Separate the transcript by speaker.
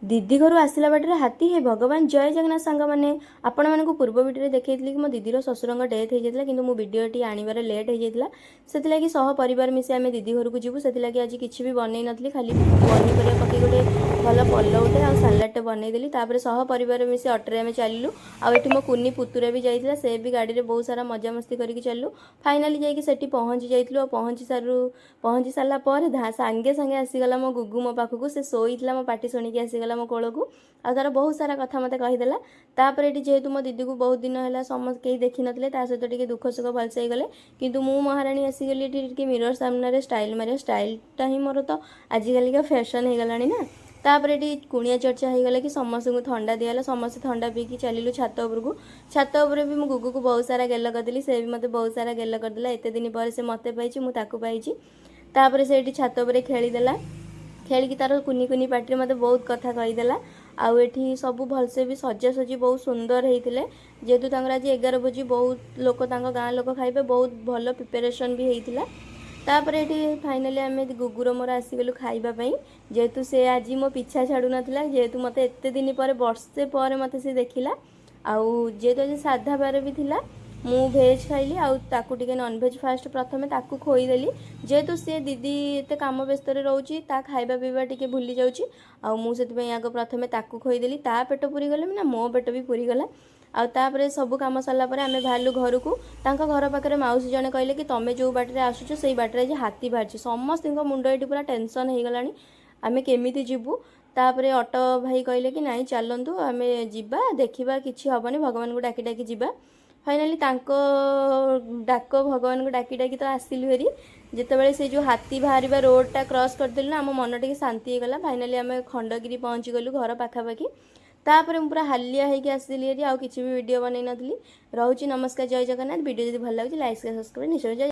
Speaker 1: दीदी घर आसला बाटर हाथी हे भगवान जय जगन्नाथ सांग मैंने आपण मानक पूर्व वीडियो देखी कि मो दीदीर ससुर डेथ हो जाता कि वीडियोटी आनबार लेट हो जाता से सह परिवार मिसी आम दीदी घर को जीवु से आज किसी भी बनई नी खाली पनीपरिया पकई गोटे भल पलौटे आ सालाडटे बनईदेली सह परिवार मिसी अटोरे आम चलू आठ मो कुनी पुतुरा भी जाइए से भी गाड़ी में बहुत सारा मजामस्ती करके चलू फाइनाली जाइए पहुँची जाइलु पहुँची सारापर सांगे सांगे आसीगला मो गुगु मो पाखक से शोईला मो पाटी शुणिकी आसीगला मो कोल को आ तार बहुत सारा कथा मत कहीदेला तापर ये जेहेतु मो दीदी को बहुत दिन है समस्त कहीं देखी नथिले ता सहित टिके दुख सुख भलसे गले किंतु मु महारानी आसीगली टिके मिरर सामने स्टाइल मारे स्टाइलटा ही मोर तो आजिकल का फैशन हो गलानी ना तापर ये कुणिया चर्चा हो गला कि समस्त को थंडा दिगला समस्त थंडा पीकी चलू छात उपरकू छात उपर भी मो गुगु को बहुत सारा गेल करदेली से भी मते बहुत सारा गेल करदेला एते दिन पर से मते पाइछि मु ताकू पाइछि तापर से छात उपर खेलीदेला खेलिकी तार कुनी कुनी पार्टी मते बहुत कथा कहीदेला आउ एठी सब भलसे भी सजासजी बहुत सुंदर होते जेहेतु आज 11 बजे बहुत लोक गाँ लोक खाइबे बहुत भल प्रिपेरेसन भी होता तापर ये फाइनाली आम गुगुर मोर आसीगलु खाइबापी जेहेतु से आज मो पिछा छाड़ू नाथिला जेहेतु मते एते दिन पर वर्षे पर मते से देखिला आउ जेहेतु आज साधा बार भी थिला मु भेज खाइली आउ टिके नॉनभेज फास्ट प्रथम ताकू खोईदेली जेहेतु सी दीदी एत कम व्यस्त रोचे ता खाइबा पीवा टिके भूली जाऊँगी आउे आग प्रथम ताकू खोईदेली ता पेट पूरी गले ना मो पेट भी पूरी गला आउे सब कम सरला आम बाहरलु घर को घर पाखे मौसी जने कहले कि तुम जो बाटर आसुच से बाटर आज हाथी बाहर समस्त मुंड ये पूरा टेंशन हो गला आम केमी जीवु तापर ऑटो भाई कहले कि नाई चलतु आम जा देखा कि हेनी भगवान को डाकी डाकी जा फाइनाली डाक भगवान को डाकी डाकी तो आसिलु हेरी जितेबाला से जो हाथी बाहर रोडटा क्रॉस करदेलु ना आम मन टे शांति होगला फाइनाली आम खंडगिरी पहुँची गलु घर पाखापाखि तापर पूरा हालिया होगी आसली हेरी आउ किसी भी वीडियो बनई नी रोची नमस्कार जय जगन्नाथ वीडियो जब भल लगे लाइक सब्सक्राइब निश्चय।